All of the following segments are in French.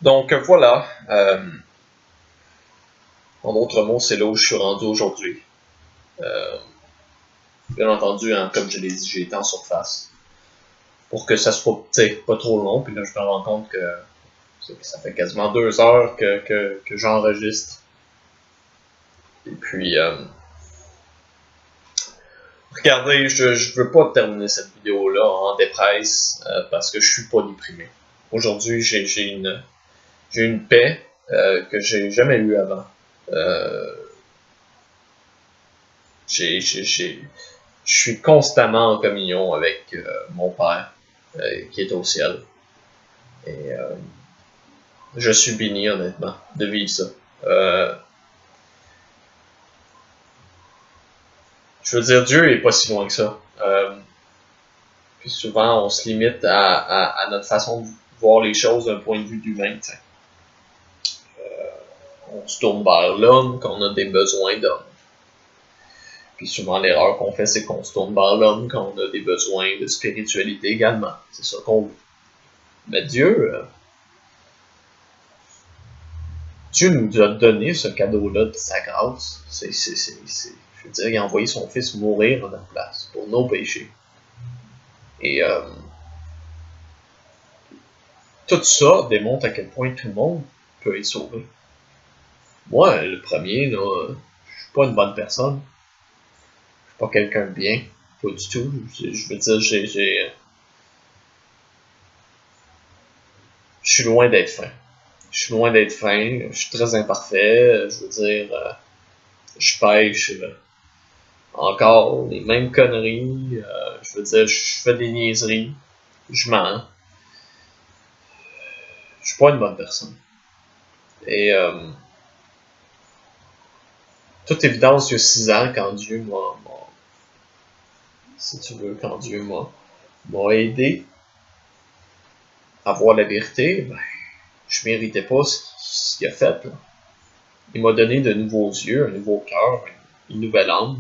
Donc voilà, en d'autres mots, c'est là où je suis rendu aujourd'hui. Bien entendu, hein, comme je l'ai dit, j'ai été en surface pour que ça soit pas trop long. Puis là, je me rends compte que ça fait quasiment 2 heures que j'enregistre. Et puis, regardez, je veux pas terminer cette vidéo-là en dépresse parce que je suis pas déprimé. Aujourd'hui, j'ai une paix que j'ai jamais eue avant. Je suis constamment en communion avec mon Père qui est au ciel. Et je suis béni, honnêtement, de vivre ça. Je veux dire, Dieu est pas si loin que ça. Puis souvent, on se limite à notre façon de voir les choses d'un point de vue d'humain. On se tourne vers l'homme quand on a des besoins d'homme. Puis souvent, l'erreur qu'on fait, c'est qu'on se tourne vers l'homme quand on a des besoins de spiritualité également. C'est ça qu'on veut. Mais Dieu nous a donné ce cadeau-là de sa grâce. Je veux dire, il a envoyé son Fils mourir à notre place pour nos péchés. Et tout ça démontre à quel point tout le monde peut être sauvé. Moi, le premier, là, je suis pas une bonne personne. Je suis pas quelqu'un de bien. Pas du tout. Je veux dire, je suis loin d'être fin. Je suis loin d'être fin. Je suis très imparfait. Je veux dire, je pêche encore les mêmes conneries. Je veux dire, je fais des niaiseries. Je mens. Je suis pas une bonne personne. Et toute évidence, il y a 6 ans, quand Dieu si tu veux, quand Dieu m'a aidé à voir la vérité, ben, je méritais pas ce qu'il a fait. Là. Il m'a donné de nouveaux yeux, un nouveau cœur, une nouvelle âme.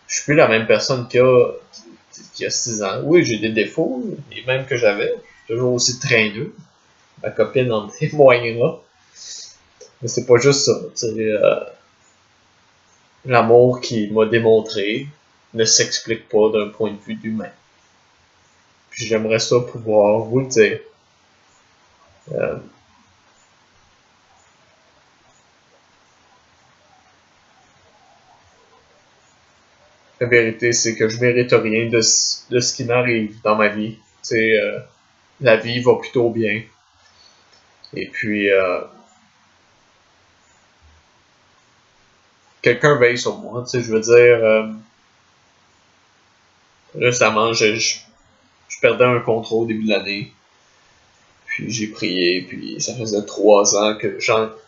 Je suis plus la même personne qu'il y a 6 ans. Oui, j'ai des défauts, les mêmes que j'avais. Je suis toujours aussi traîneux. Ma copine en témoignera. Mais c'est pas juste ça. L'amour qu'il m'a démontré ne s'explique pas d'un point de vue d'humain. Puis j'aimerais ça pouvoir vous le dire. La vérité, c'est que je mérite rien de ce qui m'arrive dans ma vie. La vie va plutôt bien. Et puis, quelqu'un veille sur moi. Je veux dire, récemment, je perdais un contrôle au début de l'année. Puis j'ai prié, puis ça faisait 3 ans que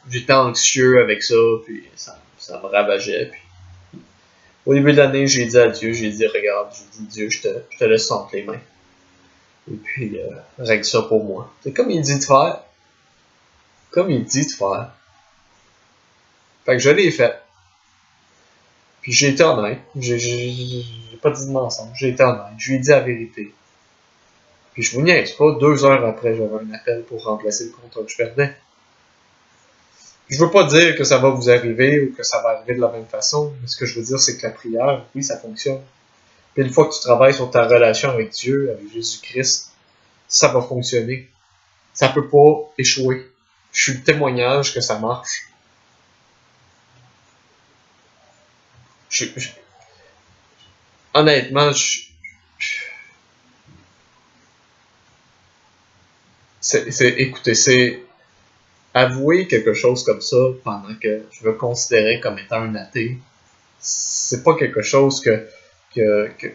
j'étais anxieux avec ça, puis ça me ravageait. Puis au début de l'année, j'ai dit à Dieu, j'ai dit, regarde, j'ai dit, Dieu, je te laisse entre les mains. Et puis, règle ça pour moi. C'est comme il dit de faire. Comme il dit de faire. Fait que je l'ai fait. Puis j'ai été honnête. J'ai pas dit de mensonge. J'ai été honnête. Je lui ai dit la vérité. Puis je vous niaise pas, 2 heures après, j'avais un appel pour remplacer le contrat que je perdais. Je veux pas dire que ça va vous arriver ou que ça va arriver de la même façon, mais ce que je veux dire, c'est que la prière, oui, ça fonctionne. Puis une fois que tu travailles sur ta relation avec Dieu, avec Jésus-Christ, ça va fonctionner. Ça peut pas échouer. Je suis le témoignage que ça marche. Honnêtement, écoutez, c'est avouer quelque chose comme ça pendant que je me considérais comme étant un athée. C'est pas quelque chose que je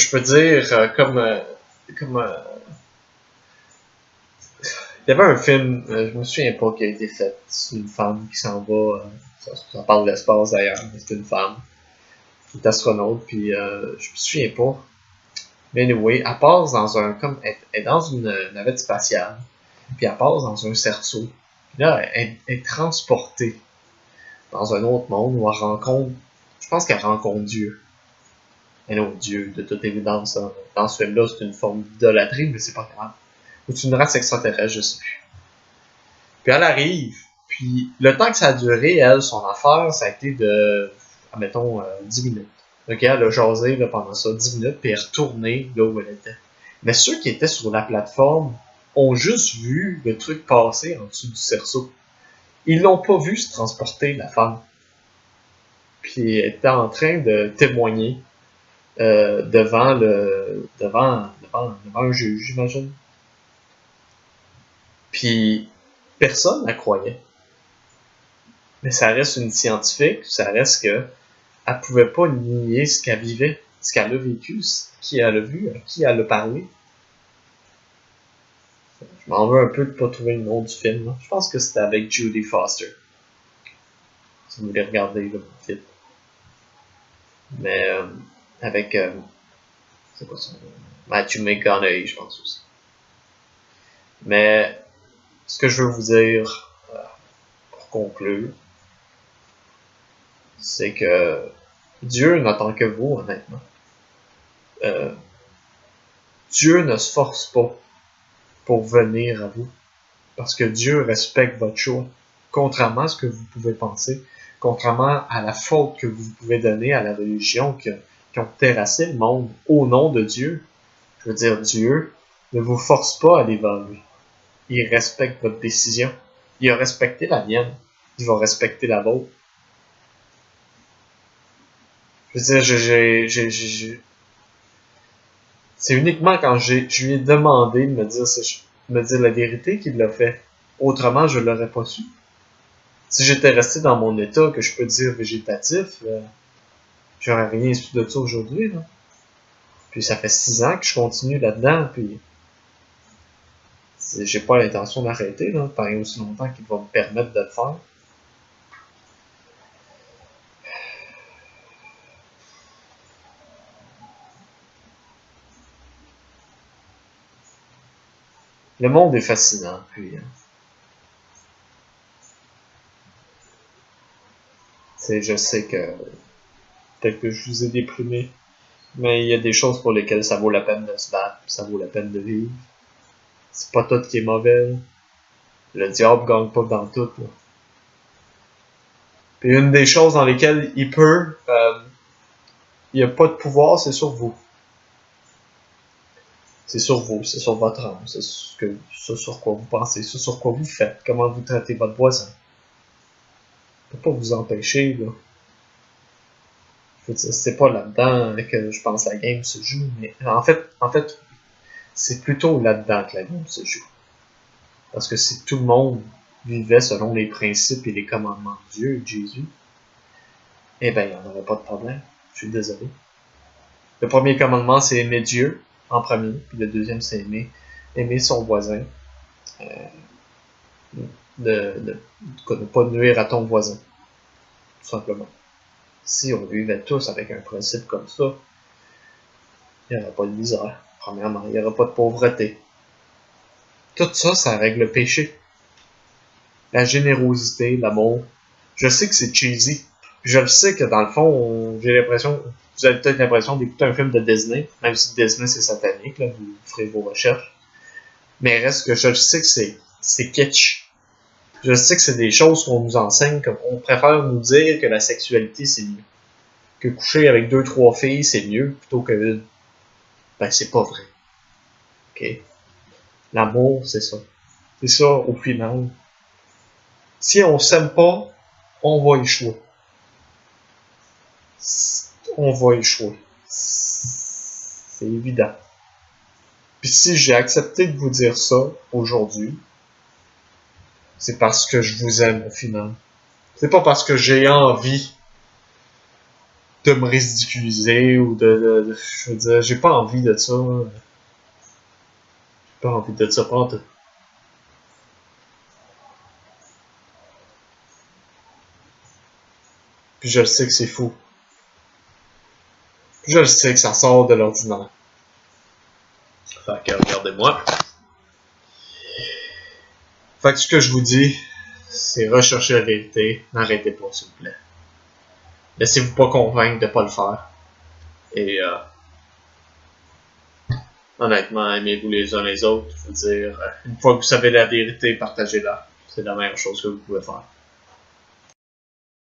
peux dire comme il y avait un film, je me souviens pas qui a été fait. C'est une femme qui s'en va, ça parle de l'espace d'ailleurs, mais c'est une femme qui est astronaute, puis je me souviens pas. Mais anyway, elle passe dans elle est dans une navette spatiale, puis elle passe dans un cerceau. Puis là, elle est transportée dans un autre monde où elle rencontre, je pense qu'elle rencontre Dieu. Mais non, Dieu, de toute évidence, hein, dans ce film-là, c'est une forme d'idolâtrie, mais c'est pas grave. Ou c'est une race extraterrestre, je sais plus. Puis elle arrive, puis le temps que ça a duré, elle, son affaire, ça a été de, admettons, 10 minutes. Donc elle a jasé là, pendant ça 10 minutes, puis elle est retournée là où elle était. Mais ceux qui étaient sur la plateforme ont juste vu le truc passer en dessous du cerceau. Ils l'ont pas vu se transporter, la femme. Puis elle était en train de témoigner devant un juge, j'imagine. Puis personne la croyait. Mais ça reste une scientifique, ça reste que elle pouvait pas nier ce qu'elle vivait, ce qu'elle a vécu, qui elle a vu, à qui elle a parlé. Je m'en veux un peu de pas trouver le nom du film. Là. Je pense que c'était avec Jodie Foster. Si vous voulez regarder là, vite. Mais avec c'est quoi son nom? Matthew McConaughey, je pense aussi. Mais ce que je veux vous dire pour conclure, c'est que Dieu n'attend que vous, honnêtement. Dieu ne se force pas pour venir à vous. Parce que Dieu respecte votre choix. Contrairement à ce que vous pouvez penser. Contrairement à la faute que vous pouvez donner à la religion qui ont terrassé le monde au nom de Dieu. Je veux dire, Dieu ne vous force pas à aller vers lui. Il respecte votre décision. Il a respecté la mienne. Il va respecter la vôtre. Je veux dire, c'est uniquement quand je lui ai demandé de me dire la vérité qu'il l'a fait. Autrement, je l'aurais pas su. Si j'étais resté dans mon état, que je peux dire végétatif, j'aurais rien su de ça aujourd'hui. Là. Puis ça fait 6 ans que je continue là-dedans, puis j'ai pas l'intention d'arrêter, là, tant et aussi longtemps qu'il va me permettre de le faire. Le monde est fascinant, puis je sais que peut-être que je vous ai déprimé, mais il y a des choses pour lesquelles ça vaut la peine de se battre, ça vaut la peine de vivre. C'est pas tout qui est mauvais. Le diable gagne pas dans tout. Là. Puis une des choses dans lesquelles il n'y a pas de pouvoir, c'est sur vous. C'est sur vous, c'est sur votre âme, c'est sur quoi vous pensez, c'est sur quoi vous faites, comment vous traitez votre voisin. Je peux pas vous empêcher, là. Je veux dire, c'est pas là-dedans que je pense la game se joue, mais en fait, c'est plutôt là-dedans que la game se joue. Parce que si tout le monde vivait selon les principes et les commandements de Dieu et de Jésus, eh ben, il n'y en aurait pas de problème. Je suis désolé. Le premier commandement, c'est aimer Dieu en premier, puis le deuxième, c'est aimer son voisin. De ne pas nuire à ton voisin. Tout simplement. Si on vivait tous avec un principe comme ça, il n'y aurait pas de misère. Premièrement, il n'y aurait pas de pauvreté. Tout ça, ça règle le péché. La générosité, l'amour. Je sais que c'est cheesy. Je le sais que dans le fond, j'ai l'impression, vous avez peut-être l'impression d'écouter un film de Disney, même si Disney c'est satanique, là, vous ferez vos recherches. Mais reste que je sais que c'est kitsch. Je sais que c'est des choses qu'on nous enseigne, qu'on préfère nous dire que la sexualité c'est mieux. Que coucher avec 2-3 filles c'est mieux plutôt qu'une. Ben c'est pas vrai. Ok? L'amour, c'est ça. C'est ça au final. Si on s'aime pas, on va échouer. On va échouer. C'est évident. Puis si j'ai accepté de vous dire ça aujourd'hui, c'est parce que je vous aime au final. C'est pas parce que j'ai envie de me ridiculiser ou je veux dire, j'ai pas envie de ça. J'ai pas envie de ça pas tout. Puis je le sais que c'est fou. Puis je le sais que ça sort de l'ordinaire. Fait que regardez-moi. Fait que ce que je vous dis, c'est rechercher la vérité. N'arrêtez pas, s'il vous plaît. Laissez-vous pas convaincre de pas le faire. Et honnêtement, aimez-vous les uns les autres. Je veux dire, une fois que vous savez la vérité, partagez-la. C'est la meilleure chose que vous pouvez faire.